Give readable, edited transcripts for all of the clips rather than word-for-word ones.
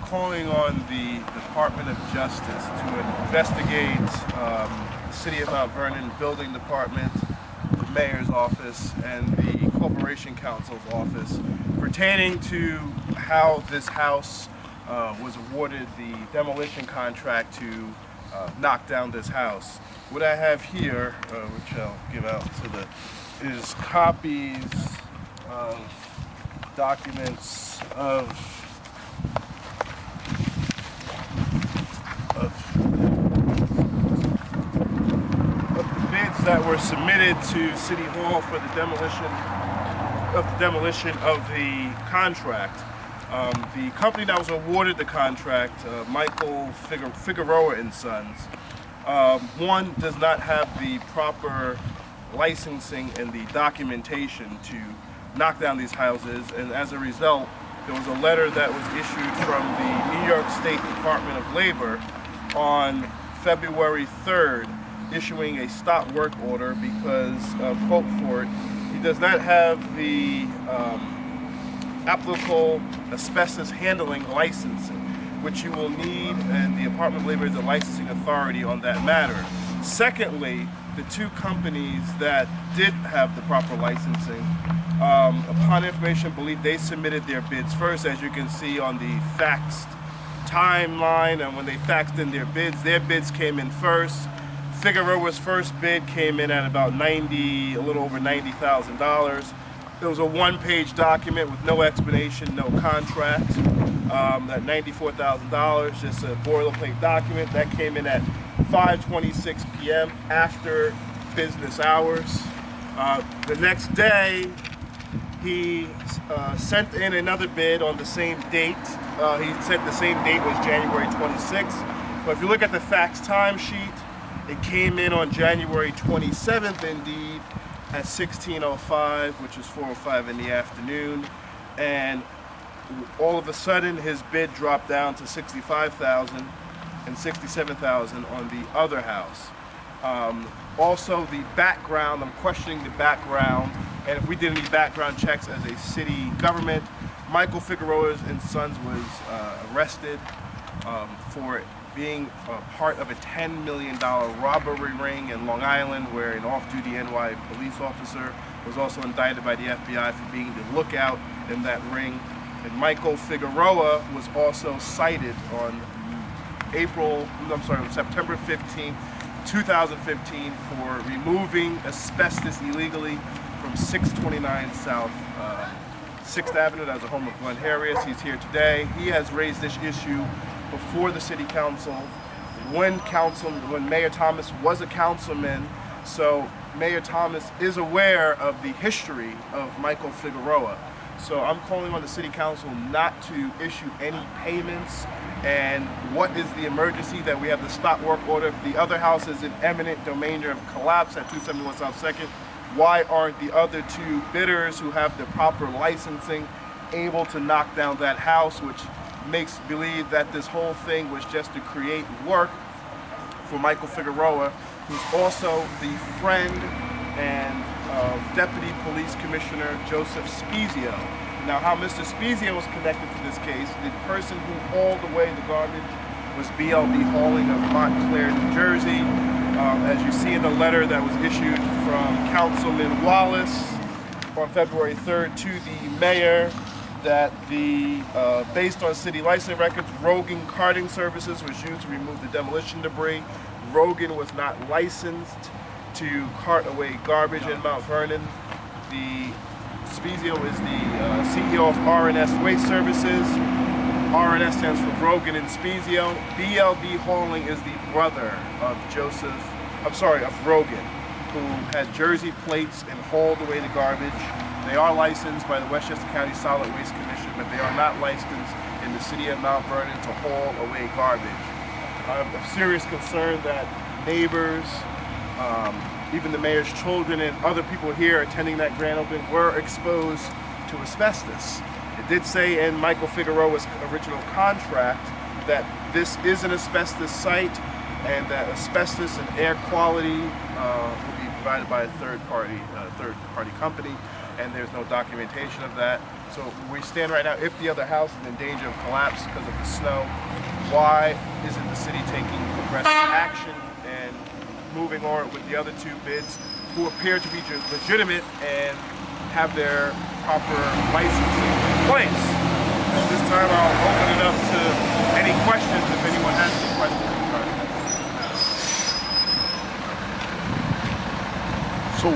calling on the Department of Justice to investigate the City of Mount Vernon Building Department, the Mayor's office, and the Corporation Counsel's office pertaining to how this house was awarded the demolition contract to knock down this house. What I have here, which I'll give out to is copies of documents of the bids that were submitted to City Hall for the demolition of the contract. The company that was awarded the contract, Michael Figueroa and Sons, one does not have the proper licensing and the documentation to knock down these houses, and as a result, there was a letter that was issued from the New York State Department of Labor on February 3rd, issuing a stop work order because, quote for it, he does not have the applicable asbestos handling licensing, which you will need, and the Department of Labor is the licensing authority on that matter. Secondly, the two companies that did have the proper licensing, upon information believed, they submitted their bids first, as you can see on the faxed timeline, and when they faxed in their bids came in first. Figueroa's first bid came in at about a little over $90,000. It was a one-page document with no explanation, no contract. That $94,000, just a boilerplate document. That came in at 5:26 p.m. after business hours. The next day, he sent in another bid on the same date. He said the same date was January 26th. But if you look at the fax timesheet, it came in on January 27th indeed at 16:05, which is 4:05 in the afternoon. And all of a sudden, his bid dropped down to $65,000 and $67,000 on the other house. Also, the background, I'm questioning the background, and if we did any background checks as a city government, Michael Figueroa and Sons was arrested for being part of a $10 million robbery ring in Long Island, where an off-duty NY police officer was also indicted by the FBI for being the lookout in that ring. And Michael Figueroa was also cited on September 15, 2015 for removing asbestos illegally from 629 South 6th Avenue. That's the home of Glenn Harris. He's here today. He has raised this issue before the City Council when Mayor Thomas was a councilman. So Mayor Thomas is aware of the history of Michael Figueroa. So I'm calling on the City Council not to issue any payments. And what is the emergency that we have the stop work order? If the other house is in imminent danger of collapse at 271 South 2nd, why aren't the other two bidders who have the proper licensing able to knock down that house, which makes believe that this whole thing was just to create work for Michael Figueroa, who's also the friend and Deputy Police Commissioner Joseph Spezio. Now, how Mr. Spezio was connected to this case, the person who hauled away the garbage was BLB Hauling of Montclair, New Jersey. As you see in the letter that was issued from Councilman Wallace on February 3rd to the mayor, that based on city license records, Rogan Carting Services was used to remove the demolition debris. Rogan was not licensed to cart away garbage in Mount Vernon. The Spezio is the CEO of R&S Waste Services. R&S stands for Rogan and Spezio. BLB Hauling is the brother of Rogan, who had Jersey plates and hauled away the garbage. They are licensed by the Westchester County Solid Waste Commission, but they are not licensed in the city of Mount Vernon to haul away garbage. I'm of serious concern that neighbors, even the mayor's children and other people here attending that grand opening were exposed to asbestos. It did say in Michael Figueroa's original contract that this is an asbestos site and that asbestos and air quality will be provided by a third party company, and there's no documentation of that. So we stand right now, if the other house is in danger of collapse because of the snow, why isn't the city taking progressive action and moving on with the other two bids who appear to be legitimate and have their proper licensing in place? At this time, I'll open it up to any questions if anyone has any questions regarding that. So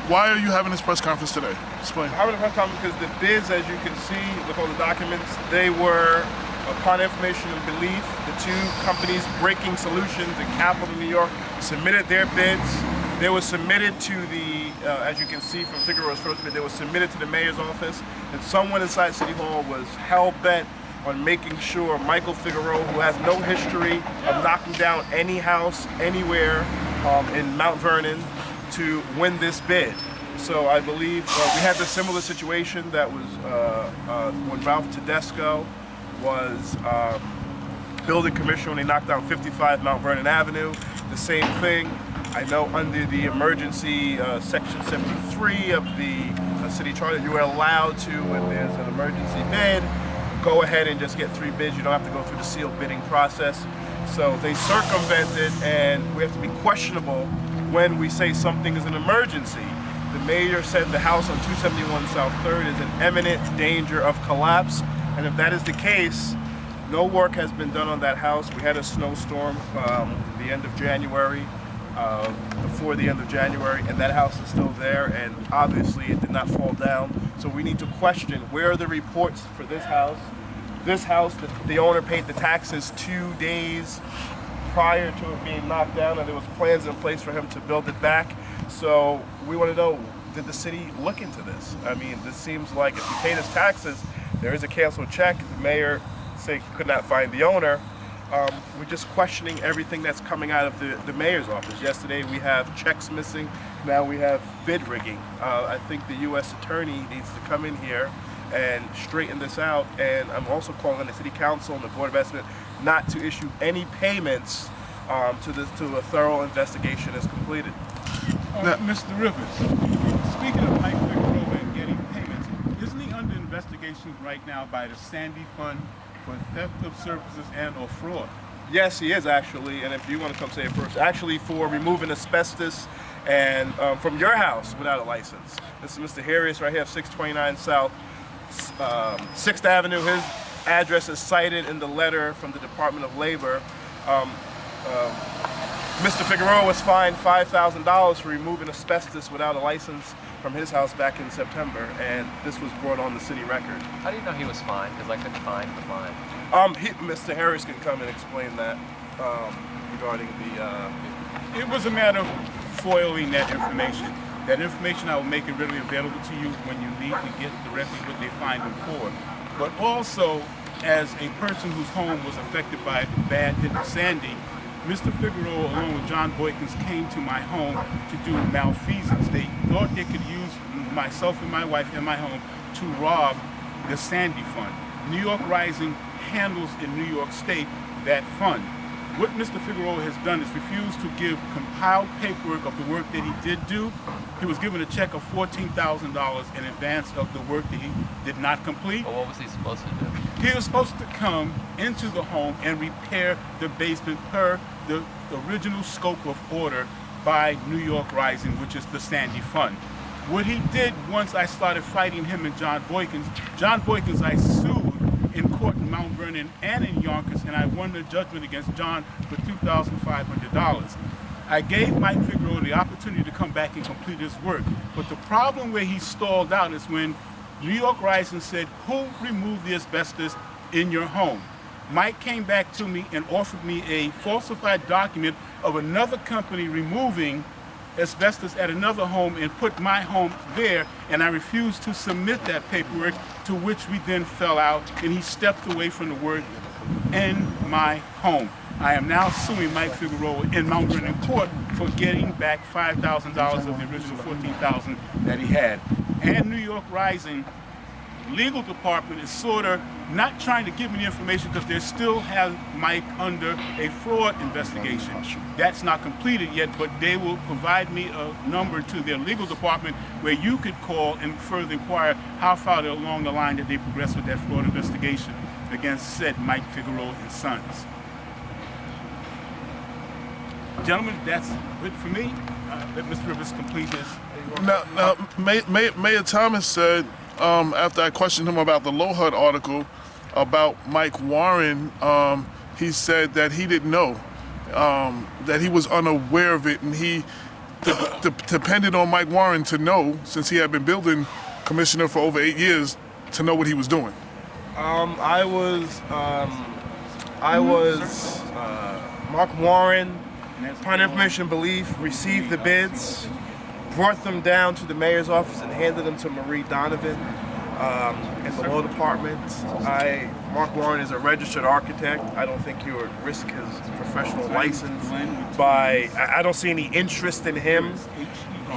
why are you having this press conference today? Explain. Having a press conference because the bids, as you can see with all the documents, they were, upon information and belief, the two companies, Breaking Solutions and Capital New York, submitted their bids. They were submitted to the, as you can see from Figueroa's first bid, they were submitted to the mayor's office, and someone inside City Hall was hell-bent on making sure Michael Figueroa, who has no history of knocking down any house anywhere in Mount Vernon, to win this bid. So I believe we had a similar situation that was when Ralph Tedesco was building commissioner when they knocked down 55 Mount Vernon Avenue. The same thing. I know under the emergency section 73 of the city charter, you are allowed to, when there's an emergency bid, go ahead and just get 3 bids. You don't have to go through the sealed bidding process. So they circumvented, and we have to be questionable when we say something is an emergency. The mayor said the house on 271 South 3rd is in imminent danger of collapse, and if that is the case, no work has been done on that house. We had a snowstorm the end of January, before the end of January, and that house is still there, and obviously it did not fall down. So we need to question, where are the reports for this house? This house, the owner paid the taxes 2 days prior to it being knocked down, and there was plans in place for him to build it back. So we want to know, did the city look into this? I mean, this seems like if he paid his taxes, there is a canceled check. The mayor said he could not find the owner. We're just questioning everything that's coming out of the mayor's office. Yesterday we have checks missing, now we have bid rigging. I think the U.S. attorney needs to come in here and straighten this out, and I'm also calling on the City Council and the Board of Estimate not to issue any payments to a thorough investigation is completed. Mr. Rivers, speaking of Mike Figueroa and getting payments, isn't he under investigation right now by the Sandy Fund for theft of services and or fraud? Yes, he is actually, and if you want to come say it first, actually for removing asbestos and from your house without a license. This is Mr. Harris right here, 629 South 6th Avenue. His address is cited in the letter from the Department of Labor. Mr. Figueroa was fined $5,000 for removing asbestos without a license from his house back in September, and this was brought on the city record. How do you know he was fined? Because I couldn't find the fine. Mr. Harris can come and explain that regarding the... It was a matter of foiling that information. That information, I will make it readily available to you when you need to get directly what they fined him for. But also, as a person whose home was affected by the bad hit of Sandy, Mr. Figueroa, along with John Boykins, came to my home to do malfeasance. They thought they could use myself and my wife in my home to rob the Sandy Fund. New York Rising handles in New York State that fund. What Mr. Figueroa has done is refused to give compiled paperwork of the work that he did do. He was given a check of $14,000 in advance of the work that he did not complete. Well, what was he supposed to do? He was supposed to come into the home and repair the basement per the original scope of order by New York Rising, which is the Sandy Fund. What he did once I started fighting him and John Boykins I sued in court in Mount Vernon and in Yonkers, and I won the judgment against John for $2,500. I gave Mike Figueroa the opportunity to come back and complete his work, but the problem where he stalled out is when New York Rising said, "Who removed the asbestos in your home?" Mike came back to me and offered me a falsified document of another company removing asbestos at another home and put my home there, and I refused to submit that paperwork, to which we then fell out, and he stepped away from the work in my home. I am now suing Mike Figueroa in Mount Vernon Court for getting back $5,000 of the original $14,000 that he had. And New York Rising legal department is sort of not trying to give me the information because they still have Mike under a fraud investigation. That's not completed yet, but they will provide me a number to their legal department where you could call and further inquire how far they're along the line that they progress with that fraud investigation against said Mike Figueroa and Sons. Gentlemen, that's it for me. Let Mr. Rivers complete his. Now, Mayor Thomas said, after I questioned him about the Low HUD article about Mike Warren, he said that he didn't know, that he was unaware of it, and he depended on Mike Warren to know, since he had been building commissioner for over 8 years, to know what he was doing. Mark Warren, upon information and belief, received the bids, brought them down to the mayor's office and handed them to Marie Donovan in the law department. Mark Warren is a registered architect. I don't think he would risk his professional license I don't see any interest in him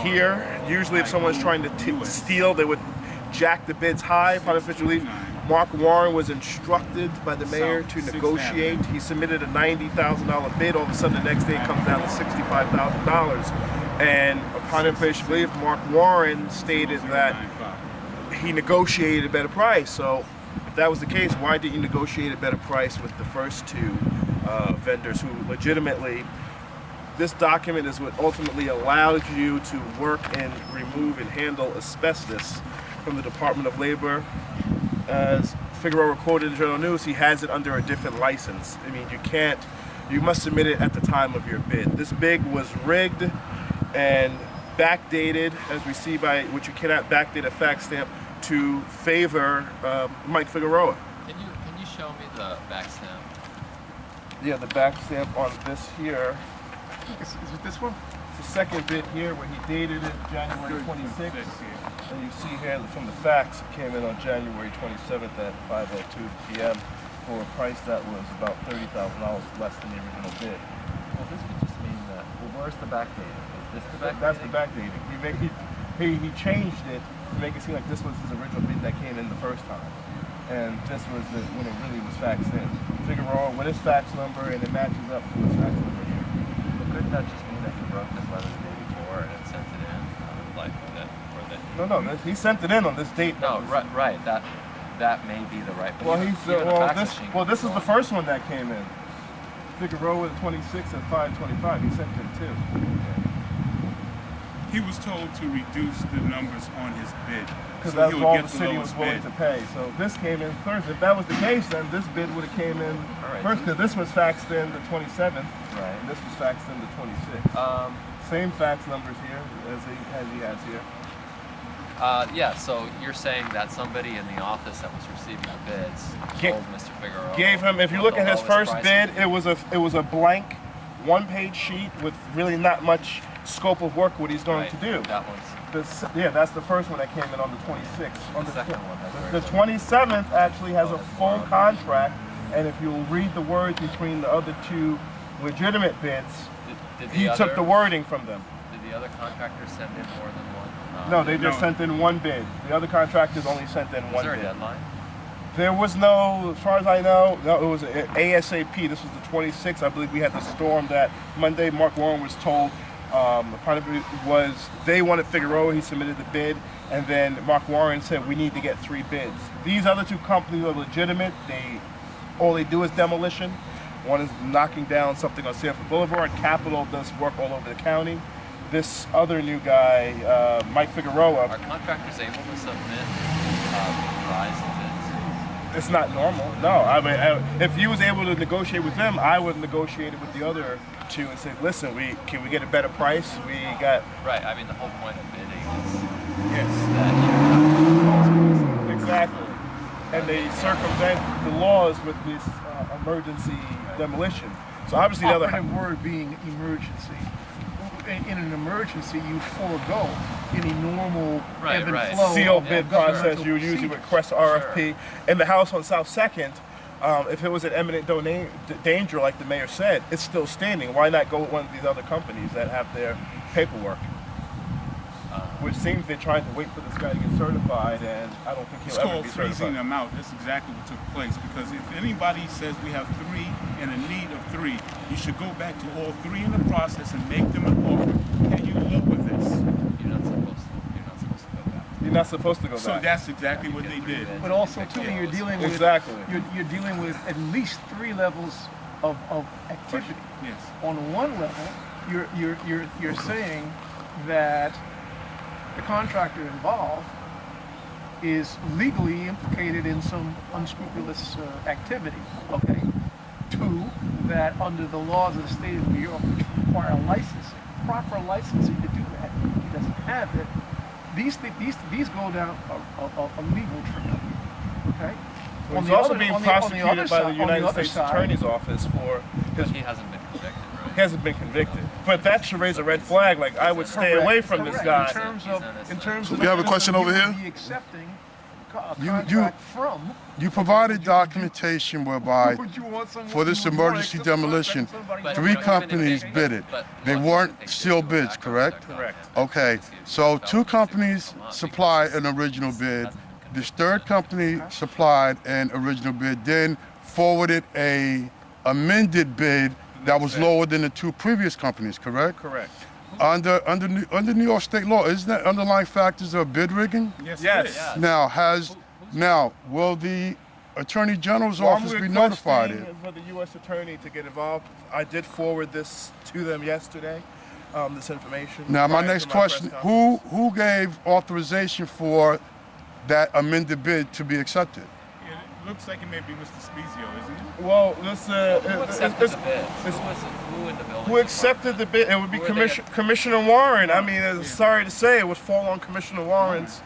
here. Usually if someone's trying to steal, they would jack the bids high upon official belief. Mark Warren was instructed by the mayor to negotiate. He submitted a $90,000 bid. All of a sudden, the next day it comes down to $65,000. And upon information belief, Mark Warren stated that he negotiated a better price. So if that was the case, why didn't you negotiate a better price with the first two vendors who legitimately, this document is what ultimately allows you to work and remove and handle asbestos from the Department of Labor. As Figueroa quoted in the Journal News, he has it under a different license. I mean, you must submit it at the time of your bid. This bid was rigged and backdated, as we see by which you cannot backdate a fax stamp, to favor Mike Figueroa. Can you show me the back stamp? Yeah, the back stamp on this here. Is it this one? The second bid here where he dated it January 26th. And you see here from the fax, it came in on January 27th at 5:02 p.m. for a price that was about $30,000 less than the original bid. Well, this could just mean that. Well, where's the backdating? Is this the backdating? That's the backdating. He changed it to make it seem like this was his original bid that came in the first time. And this was when it really was faxed in. Figueroa with his fax number, and it matches up to his fax number here. Well, couldn't that just mean that he wrote this letter the day before and sent it in? Like that, or that? No, he sent it in on this date. No, right. That may be the right. Well, this is the first one that came in. Figueroa the 26th at 5:25. He sent it too. He was told to reduce the numbers on his bid. Because so that's he would all get the city was willing bid. to pay. So this came in Thursday. If that was the case, then this bid would have came in first, because this was faxed in the 27th. Right. And this was faxed in the 26th. Same fax numbers here as he has here. Yeah, so you're saying that somebody in the office that was receiving the bids told Mr. Figueroa. Gave him, if you look at his first bid, it was a blank one-page sheet with really not much scope of work what he's going to do. That one's. That's the first one that came in on the 26th. On the second one has the 27th actually has a full contract, and if you'll read the words between the other two legitimate bids, he took the wording from them. Did the other contractors send in more than one? No, they just sent in one bid. The other contractors only sent in one bid. Was there a deadline? There was no, as far as I know, no, it was ASAP. This was the 26th. I believe we had the storm that Monday. Mark Warren was told part of it was they wanted Figueroa. He submitted the bid, and then Mark Warren said we need to get 3 bids. These other 2 companies are legitimate. All they do is demolition. One is knocking down something on Sanford Boulevard. Capital does work all over the county. This other new guy, Mike Figueroa. Are contractors able to submit revised bids? It's not normal. No, I mean, if you was able to negotiate with them, I would negotiate it with the other 2 and say, listen, can we get a better price? We got right. I mean, the whole point of bidding is that exactly, and they circumvent the laws with this emergency demolition. So obviously, the other word being emergency. In an emergency, you forego any normal ebb and flow. Sealed bid process. You would usually request RFP. In the house on South 2nd, if it was an imminent danger, like the mayor said, it's still standing. Why not go with one of these other companies that have their paperwork? which seems they're trying to wait for this guy to get certified, and I don't think It's he'll ever called be freezing certified. them out. That's exactly what took place. Because if anybody says we have 3 and a need of 3, you should go back to all 3 in the process and make them an offer. Can you live with this? You're not supposed to. You're not supposed to go back. You're not supposed to go So back. that's exactly what they did. But also too, you're dealing with Exactly. you're dealing with at least 3 levels of activity. Yes. On one level, you're saying that the contractor involved is legally implicated in some unscrupulous activity. Okay. 2, that under the laws of the state of New York, which require licensing, proper licensing to do that, he doesn't have it. These go down a legal trail. Okay. Well, he's also being prosecuted by the United States Attorney's Office for But his. he hasn't been convicted, right? He hasn't been convicted, but that should raise a red flag. Like I would stay away from this guy. In terms of We have a question over here? Be accepting a You- contract from. You provided documentation whereby Would you want someone for this who would more emergency accept demolition, somebody But- three even if companies they- bid it. but They look, weren't even if they sealed did do a bids, background correct? check on Correct. him, Okay, excuse me, so without 2 him companies come up, supplied because an original he bid. hasn't been This convicted. 3rd company supplied an original bid, then forwarded a amended bid that was lower than the 2 previous companies, correct? Correct. Under New York state law, isn't that underlying factors of bid rigging? Yes. Yes. It is. Now, will the Attorney General's Well, I'm office be notified? requesting for the U.S. Attorney to get involved. I did forward this to them yesterday. This information. Now, my prior to next press question, conference. who gave authorization for that amended bid to be accepted? It looks like it may be Mr. Spezio, isn't it? Well, this Who accepted the bids? it's- Who was it? Who in the building? who accepted the bid? It would be Who are they? Commissioner Warren. I mean, sorry to say, it would fall on Commissioner Warren's.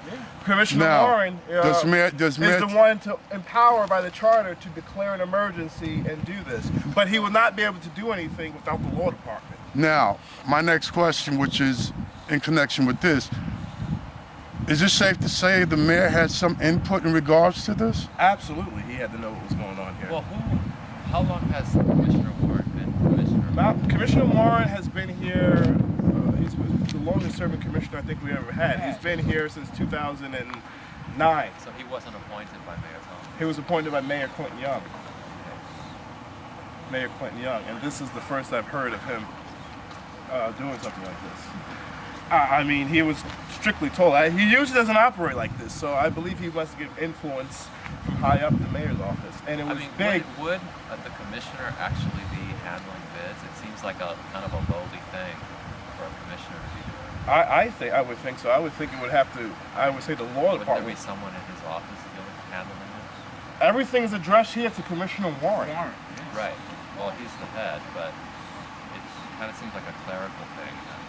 Commissioner Now, Warren does is the one to empower by the charter to declare an emergency and do this. But he will not be able to do anything without the law department. Now, my next question, which is in connection with this, is it safe to say the mayor had some input in regards to this? Absolutely, he had to know what was going on here. Well, how long has Commissioner Warren been Commissioner? Commissioner Warren has been here. He's the longest serving commissioner I think we ever had. He's been here since 2009. So he wasn't appointed by Mayor Thomas. He was appointed by Mayor Clinton Young. Mayor Clinton Young, and this is the first I've heard of him doing something like this. I mean, he was strictly told. He usually doesn't operate like this, so I believe he must give influence from high up the mayor's office. And it I was mean, big. would the commissioner actually be handling bids? It seems like a kind of a lowly thing for a commissioner to be doing. I would think so. I would think it would have to. I would say the law Wouldn't there be department. someone in his office handling it? Everything is addressed here to Commissioner Warren. Warren. Right. Well, he's the head, but it kind of seems like a clerical thing. That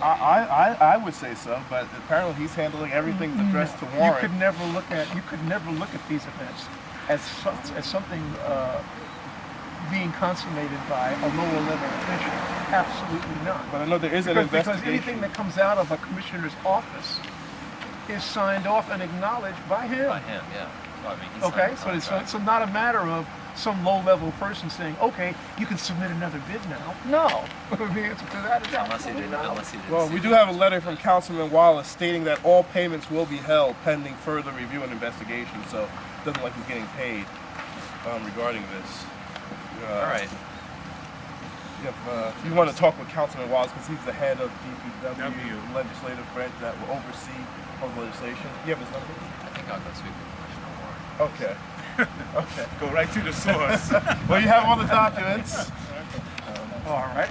I would say so, but apparently he's handling everything that's addressed to Warren. You could never look at these events as something being consummated by a lower level official. Absolutely not. But I know there is an Because investigation. anything that comes out of a commissioner's office is signed off and acknowledged by him. by him, yeah. Well, I mean, he Okay, signed the so contract. it's not a matter of some low-level person saying, "Okay, you can submit another bid now." No, the answer to that is Unless he absolutely didn't, no. unless he didn't Well, see we the do have a contract. letter from Councilman Wallace stating that all payments will be held pending further review and investigation. So it doesn't look like he's getting paid regarding this. All right. If you want to talk with Councilman Wallace, because he's the head of DPW W. legislative branch that will oversee all the legislation. You have his number? I think I'll go speak with Commissioner Warren. Okay. Okay. Go right to the source. Well, you have all the documents. All right.